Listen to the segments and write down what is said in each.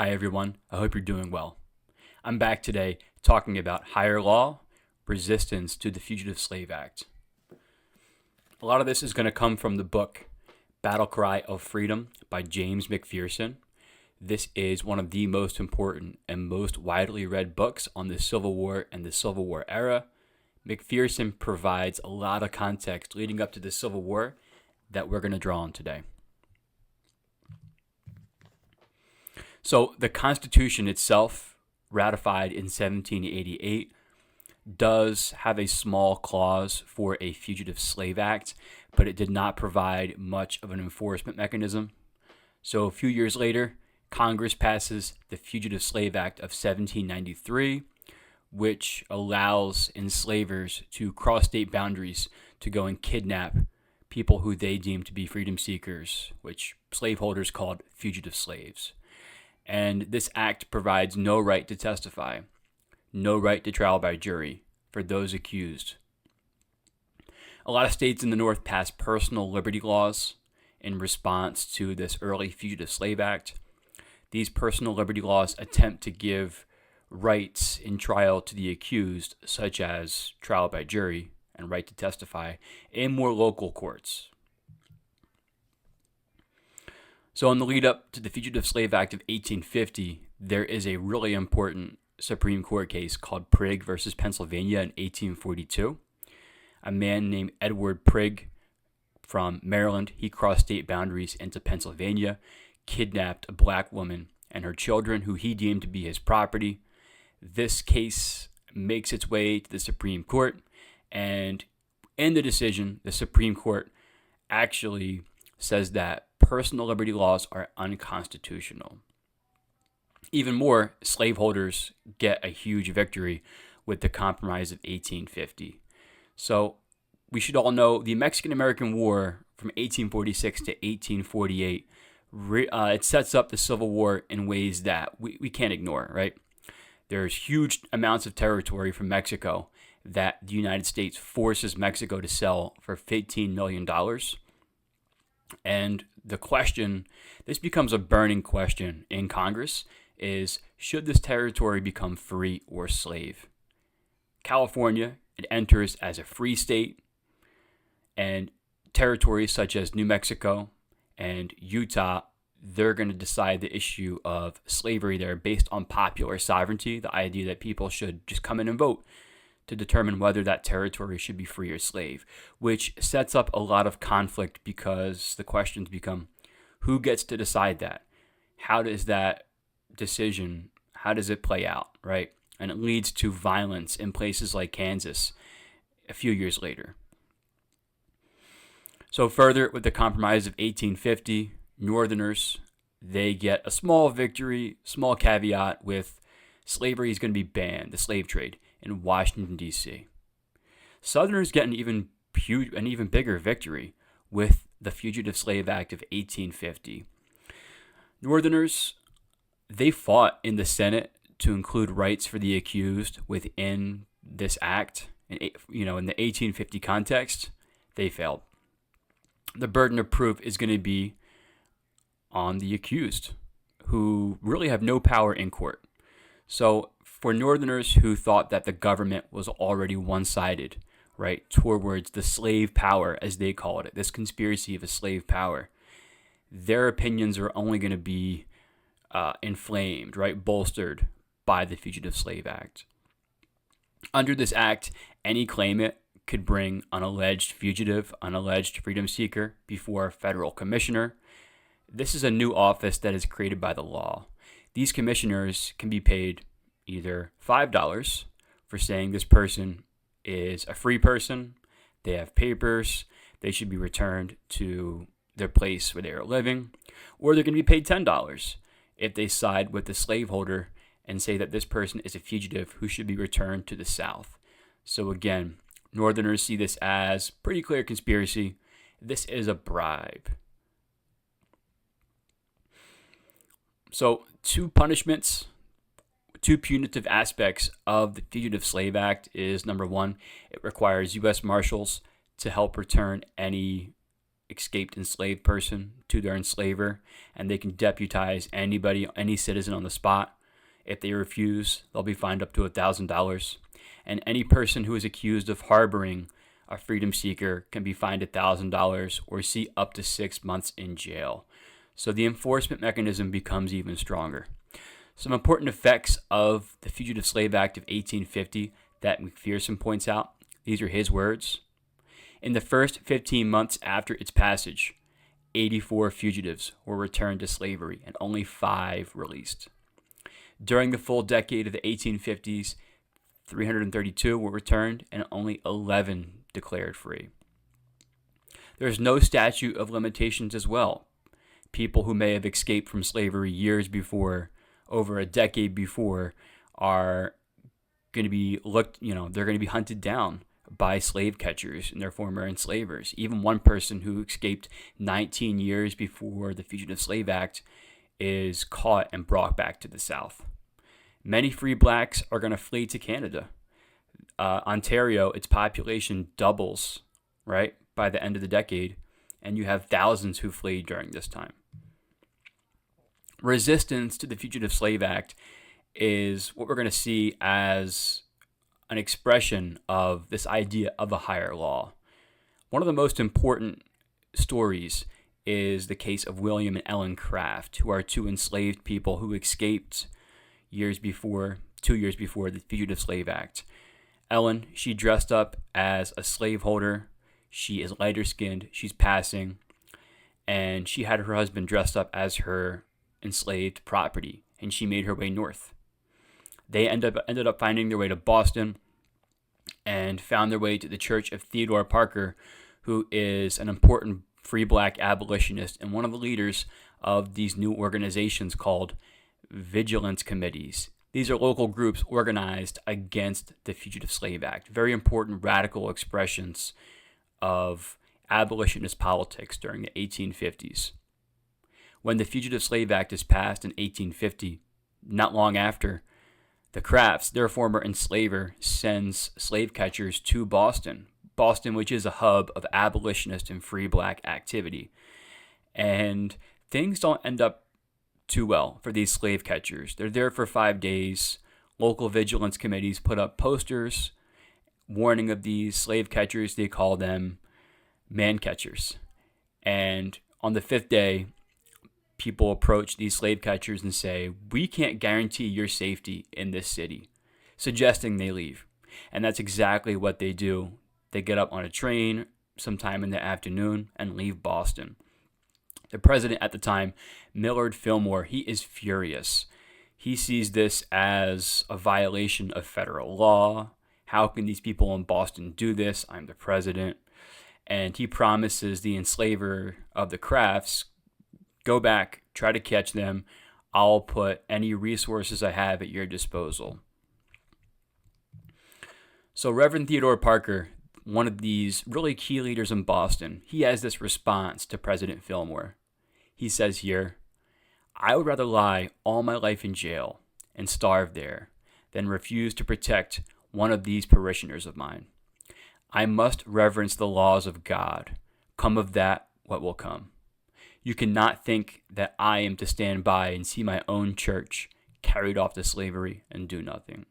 Hi everyone, I hope you're doing well. I'm back today talking about higher law, resistance to the Fugitive Slave Act. A lot of this is going to come from the book Battle Cry of Freedom by James McPherson. This is one of the most important and most widely read books on the Civil War and the Civil War era. McPherson provides a lot of context leading up to the Civil War that we're going to draw on today. So the Constitution itself, ratified in 1788, does have a small clause for a Fugitive Slave Act, but it did not provide much of an enforcement mechanism. So a few years later, Congress passes the Fugitive Slave Act of 1793, which allows enslavers to cross state boundaries to go and kidnap people who they deem to be freedom seekers, which slaveholders called fugitive slaves. And this act provides no right to testify, no right to trial by jury for those accused. A lot of states in the North passed personal liberty laws in response to this early Fugitive Slave Act. These personal liberty laws attempt to give rights in trial to the accused, such as trial by jury and right to testify, in more local courts. So in the lead up to the Fugitive Slave Act of 1850, there is a really important Supreme Court case called Prigg versus Pennsylvania in 1842. A man named Edward Prigg from Maryland, he crossed state boundaries into Pennsylvania, kidnapped a black woman and her children who he deemed to be his property. This case makes its way to the Supreme Court, and in the decision, the Supreme Court actually says that personal liberty laws are unconstitutional. Even more, slaveholders get a huge victory with the Compromise of 1850. So we should all know the Mexican-American War from 1846 to 1848, it sets up the Civil War in ways that we can't ignore, right? There's huge amounts of territory from Mexico that the United States forces Mexico to sell for $15 million. And the question, this becomes a burning question in Congress, is should this territory become free or slave? California, it enters as a free state, and territories such as New Mexico and Utah, they're going to decide the issue of slavery there based on popular sovereignty, the idea that people should just come in and vote to determine whether that territory should be free or slave, which sets up a lot of conflict because the questions become, who gets to decide that? How does that decision, how does it play out, right? And it leads to violence in places like Kansas a few years later. So further, with the Compromise of 1850, Northerners, they get a small victory, small caveat with slavery is going to be banned, the slave trade, in Washington, D.C. Southerners get an even bigger victory with the Fugitive Slave Act of 1850. Northerners, they fought in the Senate to include rights for the accused within this act. In the 1850 context, they failed. The burden of proof is going to be on the accused, who really have no power in court. So for Northerners who thought that the government was already one-sided, right, towards the slave power, as they called it, this conspiracy of a slave power, their opinions are only going to be inflamed, right, bolstered by the Fugitive Slave Act. Under this act, any claimant could bring an alleged fugitive, an alleged freedom seeker before a federal commissioner. This is a new office that is created by the law. These commissioners can be paid either $5 for saying this person is a free person, they have papers, they should be returned to their place where they are living, or they're going to be paid $10 if they side with the slaveholder and say that this person is a fugitive who should be returned to the South. So again, Northerners see this as pretty clear conspiracy. This is a bribe. So two punitive aspects of the Fugitive Slave Act is, number one, it requires U.S. Marshals to help return any escaped enslaved person to their enslaver, and they can deputize anybody, any citizen on the spot. If they refuse, they'll be fined up to $1,000. And any person who is accused of harboring a freedom seeker can be fined $1,000 or see up to 6 months in jail. So the enforcement mechanism becomes even stronger. Some important effects of the Fugitive Slave Act of 1850 that McPherson points out. These are his words. In the first 15 months after its passage, 84 fugitives were returned to slavery and only 5 released. During the full decade of the 1850s, 332 were returned and only 11 declared free. There is no statute of limitations as well. People who may have escaped from slavery years before, over a decade before, are going to be they're going to be hunted down by slave catchers and their former enslavers. Even one person who escaped 19 years before the Fugitive Slave Act is caught and brought back to the South. Many free blacks are going to flee to Canada. Ontario, its population doubles, right, by the end of the decade, and you have thousands who flee during this time. Resistance to the Fugitive Slave Act is what we're going to see as an expression of this idea of a higher law. One of the most important stories is the case of William and Ellen Craft, who are 2 enslaved people who escaped 2 years before the Fugitive Slave Act. Ellen, she dressed up as a slaveholder. She is lighter skinned. She's passing. And she had her husband dressed up as her enslaved property. And she made her way north. They ended up finding their way to Boston and found their way to the Church of Theodore Parker, who is an important free black abolitionist and one of the leaders of these new organizations called vigilance committees. These are local groups organized against the Fugitive Slave Act. Very important radical expressions of abolitionist politics during the 1850s. When the Fugitive Slave Act is passed in 1850, not long after, the Crafts, their former enslaver, sends slave catchers to Boston, which is a hub of abolitionist and free black activity. And things don't end up too well for these slave catchers. They're there for 5 days. Local vigilance committees put up posters warning of these slave catchers. They call them man catchers. And on the 5th day, people approach these slave catchers and say, "We can't guarantee your safety in this city," suggesting they leave. And that's exactly what they do. They get up on a train sometime in the afternoon and leave Boston. The president at the time, Millard Fillmore, he is furious. He sees this as a violation of federal law. How can these people in Boston do this? I'm the president. And he promises the enslaver of the Crafts, "Go back, try to catch them. I'll put any resources I have at your disposal." So Reverend Theodore Parker, one of these really key leaders in Boston, he has this response to President Fillmore. He says here, "I would rather lie all my life in jail and starve there than refuse to protect one of these parishioners of mine. I must reverence the laws of God. Come of that what will come. You cannot think that I am to stand by and see my own church carried off to slavery and do nothing."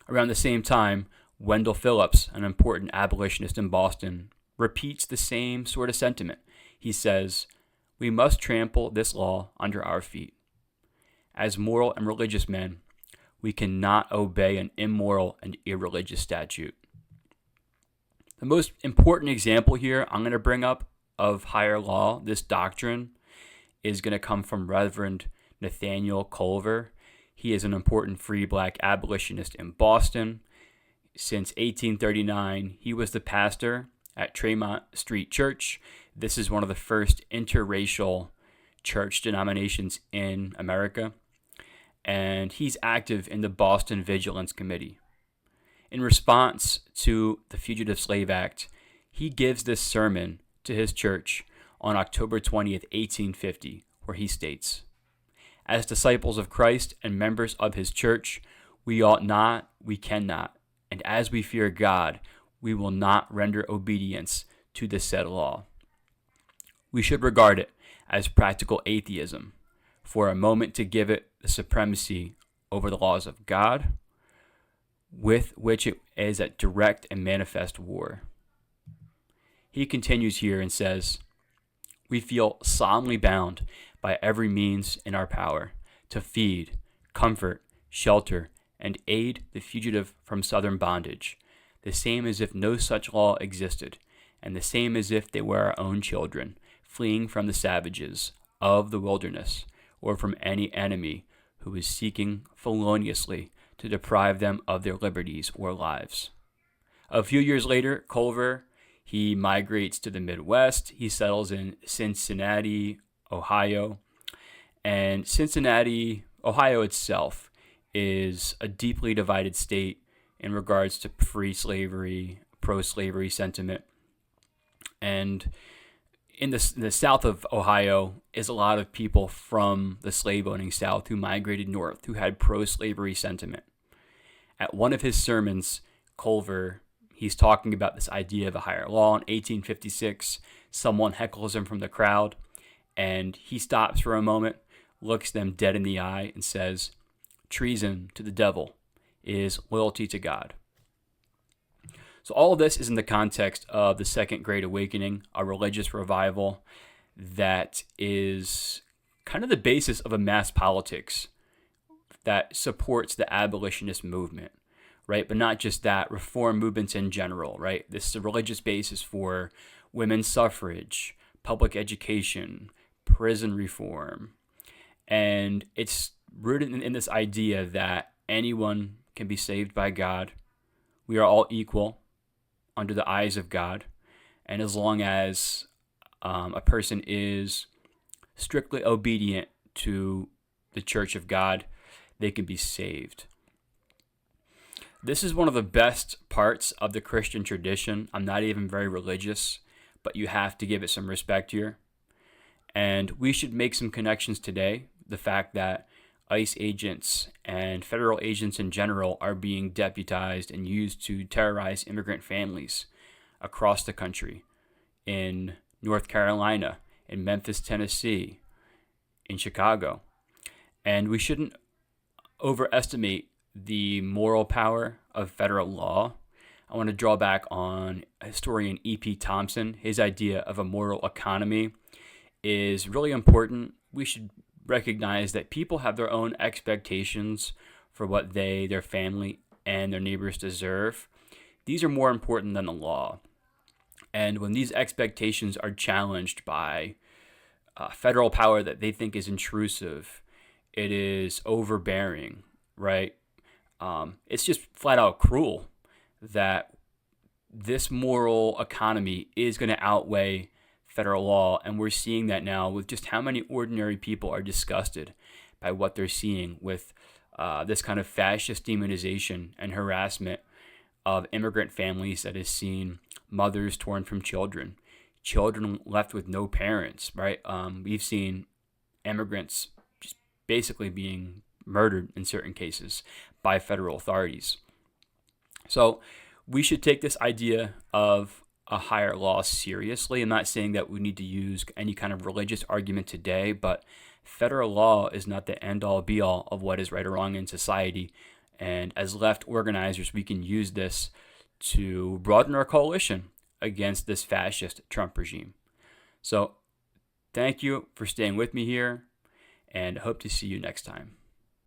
Around the same time, Wendell Phillips, an important abolitionist in Boston, repeats the same sort of sentiment. He says, "We must trample this law under our feet. As moral and religious men, we cannot obey an immoral and irreligious statute." The most important example here I'm going to bring up of higher law, this doctrine, is going to come from Reverend Nathaniel Culver. He is an important free black abolitionist in Boston. Since 1839, he was the pastor at Tremont Street Church. This is one of the first interracial church denominations in America. And he's active in the Boston Vigilance Committee. In response to the Fugitive Slave Act, he gives this sermon to his church on October 20th, 1850, where he states, "As disciples of Christ and members of his church, we ought not, we cannot, and as we fear God, we will not render obedience to the said law. We should regard it as practical atheism, for a moment to give it the supremacy over the laws of God, with which it is at direct and manifest war. He continues here and says, we feel solemnly bound by every means in our power to feed, comfort, shelter, and aid the fugitive from southern bondage, the same as if no such law existed, and the same as if they were our own children, fleeing from the savages of the wilderness, or from any enemy who is seeking feloniously to deprive them of their liberties or lives. A few years later, Culver, he migrates to the Midwest. He settles in Cincinnati, Ohio. And Cincinnati, Ohio itself is a deeply divided state in regards to free slavery, pro-slavery sentiment. And in the south of Ohio is a lot of people from the slave-owning South who migrated north, who had pro-slavery sentiment. At one of his sermons, Culver, he's talking about this idea of a higher law. In 1856, someone heckles him from the crowd, and he stops for a moment, looks them dead in the eye, and says, treason to the devil is loyalty to God. So all of this is in the context of the Second Great Awakening, a religious revival that is kind of the basis of a mass politics that supports the abolitionist movement, right? But not just that, reform movements in general, right? This is a religious basis for women's suffrage, public education, prison reform. And it's rooted in this idea that anyone can be saved by God. We are all equal under the eyes of God. And as long as a person is strictly obedient to the Church of God, they can be saved. This is one of the best parts of the Christian tradition. I'm not even very religious, but you have to give it some respect here. And we should make some connections today. The fact that ICE agents and federal agents in general are being deputized and used to terrorize immigrant families across the country, in North Carolina, in Memphis, Tennessee, in Chicago. And we shouldn't overestimate the moral power of federal law. I want to draw back on historian E.P. Thompson. His idea of a moral economy is really important. We should recognize that people have their own expectations for what they, their family, and their neighbors deserve. These are more important than the law. And when these expectations are challenged by federal power that they think is intrusive, it is overbearing, right? It's just flat out cruel that this moral economy is going to outweigh federal law, and we're seeing that now with just how many ordinary people are disgusted by what they're seeing with this kind of fascist demonization and harassment of immigrant families that has seen mothers torn from children, children left with no parents, right? We've seen immigrants just basically being murdered in certain cases by federal authorities. So we should take this idea of a higher law seriously. I'm not saying that we need to use any kind of religious argument today, but federal law is not the end-all be-all of what is right or wrong in society. And as left organizers, we can use this to broaden our coalition against this fascist Trump regime. So thank you for staying with me here, and I hope to see you next time.